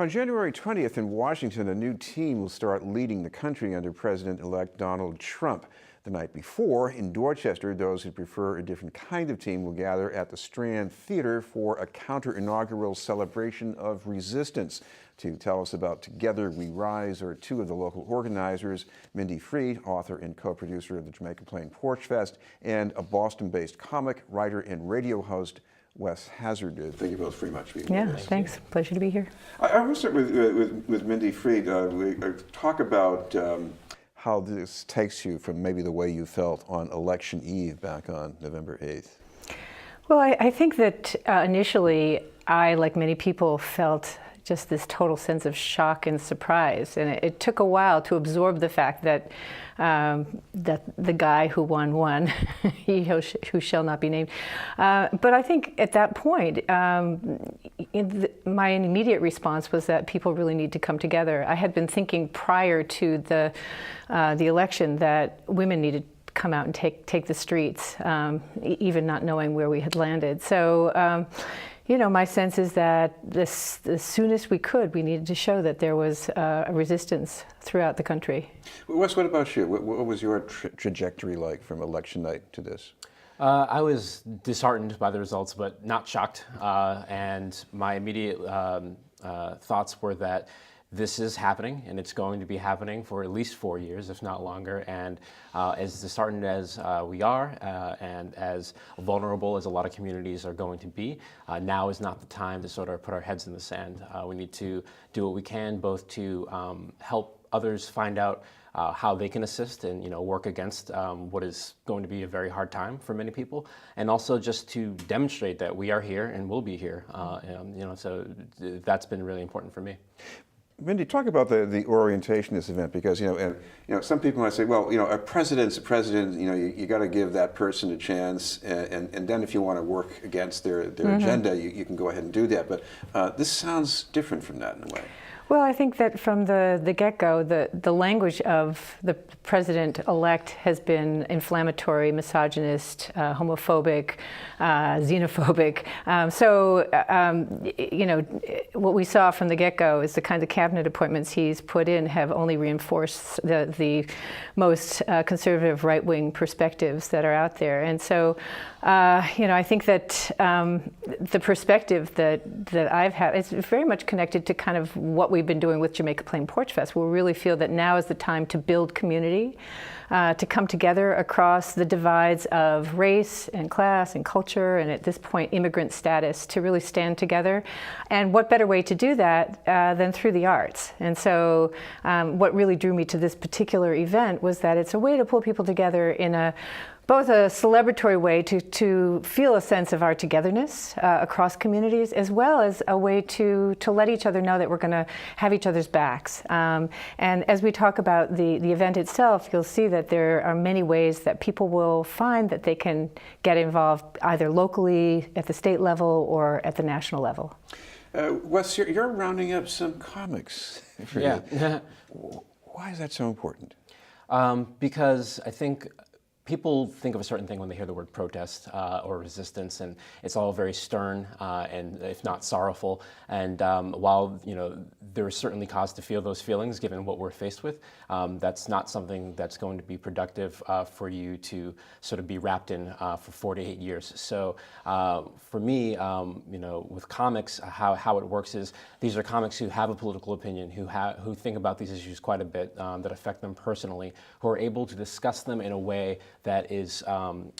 On January 20th in Washington, a new team will start leading the country under President-elect Donald Trump. The night before, in Dorchester, those who prefer a different kind of team will gather at the Strand Theatre for a counter-inaugural celebration of resistance. To tell us about Together We Rise are two of the local organizers, Mindy, author and co-producer of the Jamaica Plain Porch Fest, and a Boston-based comic, writer, and radio host, Wes Hazard. Thank you both very much for being with us. Yeah, thanks. Pleasure to be here. I want to start with Mindy Freed. Talk about how this takes you from maybe the way you felt on election eve back on November 8th. Well, I think that initially I, like many people, felt just this total sense of shock and surprise. And it took a while to absorb the fact that that the guy who won, he who shall not be named. But I think at that point, my immediate response was that people really need to come together. I had been thinking prior to the election that women needed to come out and take the streets, even not knowing where we had landed. So. You know, my sense is that as soon as we could, we needed to show that there was a resistance throughout the country. Wes, what about you? What was your trajectory like from election night to this? I was disheartened by the results, but not shocked. And my immediate thoughts were that this is happening, and it's going to be happening for at least 4 years, if not longer. And as disheartened as we are, and as vulnerable as a lot of communities are going to be, now is not the time to sort of put our heads in the sand. We need to do what we can, both to help others find out how they can assist and work against what is going to be a very hard time for many people, and also just to demonstrate that we are here and will be here. So that's been really important for me. Mindy, talk about the orientation of this event, because some people might say, well, a president's a president. You got to give that person a chance, and then if you want to work against their agenda, you can go ahead and do that. But this sounds different from that in a way. Well, I think that from the get-go, the language of the president-elect has been inflammatory, misogynist, homophobic, xenophobic. What we saw from the get-go is the kind of cabinet appointments he's put in have only reinforced the most conservative right-wing perspectives that are out there. And so, I think that the perspective that I've had is very much connected to kind of what we've been doing with Jamaica Plain Porch Fest. We really feel that now is the time to build community, to come together across the divides of race and class and culture, and at this point, immigrant status, to really stand together. And what better way to do that than through the arts? And so what really drew me to this particular event was that it's a way to pull people together in both a celebratory way to feel a sense of our togetherness across communities, as well as a way to let each other know that we're going to have each other's backs. And as we talk about the event itself, you'll see that there are many ways that people will find that they can get involved either locally, at the state level, or at the national level. Wes, you're rounding up some comics. Yeah. Why is that so important? Because I think people think of a certain thing when they hear the word protest or resistance, and it's all very stern and, if not, sorrowful. And while there is certainly cause to feel those feelings, given what we're faced with, that's not something that's going to be productive for you to sort of be wrapped in for 4 to 8 years. So for me, with comics, how it works is these are comics who have a political opinion, who think about these issues quite a bit, that affect them personally, who are able to discuss them in a way that is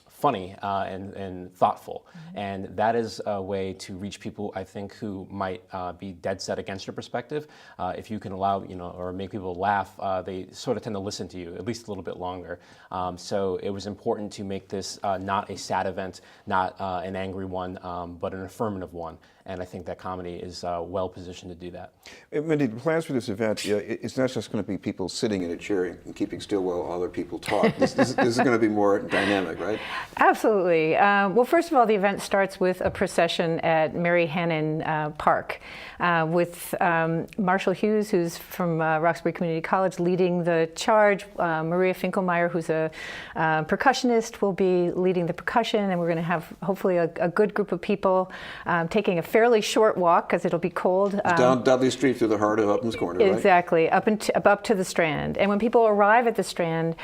funny and thoughtful. And that is a way to reach people, I think, who might be dead set against your perspective. If you can allow, or make people laugh, they sort of tend to listen to you at least a little bit longer. So it was important to make this not a sad event, not an angry one, but an affirmative one. And I think that comedy is well positioned to do that. Mindy, the plans for this event, it's not just going to be people sitting in a chair and keeping still while other people talk. This is going to be more dynamic, right? Absolutely. Well, first of all, the event starts with a procession at Mary Hannon Park with Marshall Hughes, who's from Roxbury Community College, leading the charge. Maria Finkelmeyer, who's a percussionist, will be leading the percussion, and we're going to have hopefully a good group of people taking a fair fairly short walk because it'll be cold. Down Dudley Street through the heart of Upton's Corner, right? Exactly, up to the Strand. And when people arrive at the Strand,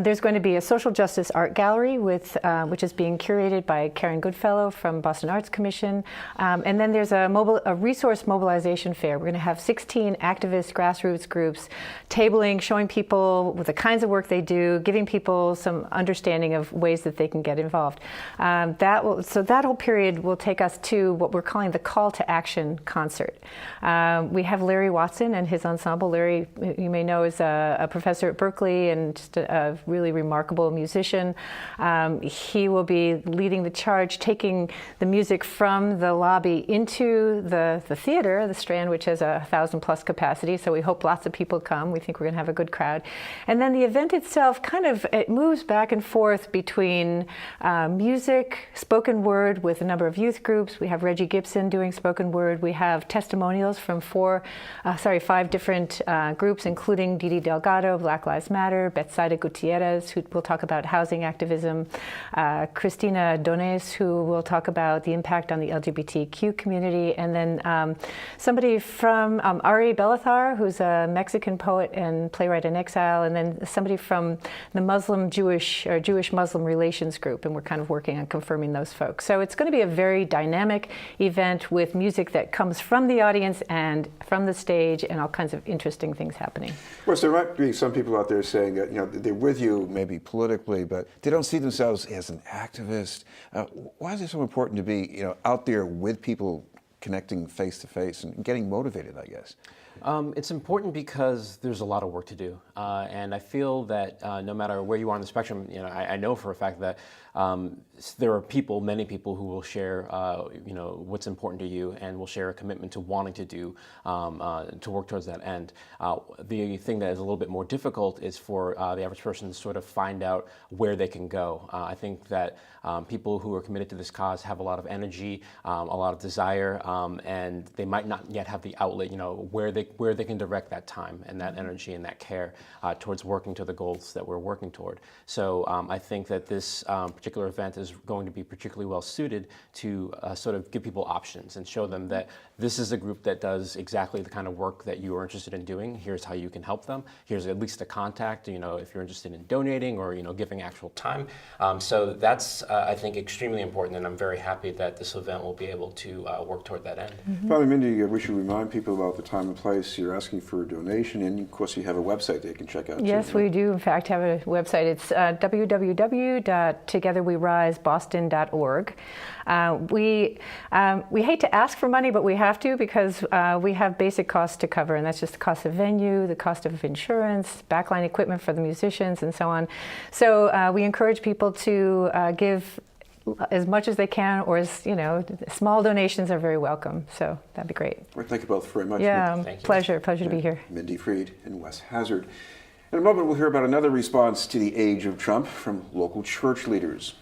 there's going to be a social justice art gallery which is being curated by Karen Goodfellow from Boston Arts Commission. And then there's a resource mobilization fair. We're going to have 16 activist grassroots groups tabling, showing people with the kinds of work they do, giving people some understanding of ways that they can get involved. So that whole period will take us to what we're calling the Call to Action concert. We have Larry Watson and his ensemble. Larry, you may know, is a professor at Berkeley and just a really remarkable musician. He will be leading the charge, taking the music from the lobby into the theater, the Strand, which has 1,000+ capacity. So we hope lots of people come. We think we're going to have a good crowd. And then the event itself it moves back and forth between music, spoken word with a number of youth groups. We have Reggie Gibson doing spoken word. We have testimonials from 5 different groups, including Didi Delgado, Black Lives Matter, Betsaida Gutierrez, who will talk about housing activism, Cristina Dones, who will talk about the impact on the LGBTQ community, and then somebody from Ari Belathar, who's a Mexican poet and playwright in exile, and then somebody from the Jewish-Muslim relations group, and we're kind of working on confirming those folks. So it's going to be a very dynamic event with music that comes from the audience and from the stage, and all kinds of interesting things happening. Of course, there might be some people out there saying that they're with you maybe politically, but they don't see themselves as an activist. Why is it so important to be out there with people, connecting face to face and getting motivated, I guess? It's important because there's a lot of work to do, and I feel that no matter where you are on the spectrum, I know for a fact that there are many people who will share, what's important to you, and will share a commitment to wanting to do, to work towards that end. The thing that is a little bit more difficult is for the average person to sort of find out where they can go. I think that people who are committed to this cause have a lot of energy, a lot of desire, and they might not yet have the outlet, where they can direct that time and that energy and that care towards working to the goals that we're working toward. So I think that this particular event is going to be particularly well suited to sort of give people options and show them that this is a group that does exactly the kind of work that you are interested in doing. Here's how you can help them. Here's at least a contact, if you're interested in donating or, giving actual time. So that's, I think, extremely important, and I'm very happy that this event will be able to work toward that end. Mm-hmm. Finally, Mindy, we should remind people about the time and place. You're asking for a donation, and of course you have a website they can check out. Yes, we do, in fact, have a website. It's www.togetherweriseboston.org. We hate to ask for money, but we have to, because we have basic costs to cover, and that's just the cost of venue, the cost of insurance, backline equipment for the musicians, and so on. So we encourage people to give as much as they can, or small donations are very welcome. So that'd be great. Well, thank you both very much. Yeah, pleasure to be here. Mindy Freed and Wes Hazard. In a moment, we'll hear about another response to the age of Trump from local church leaders.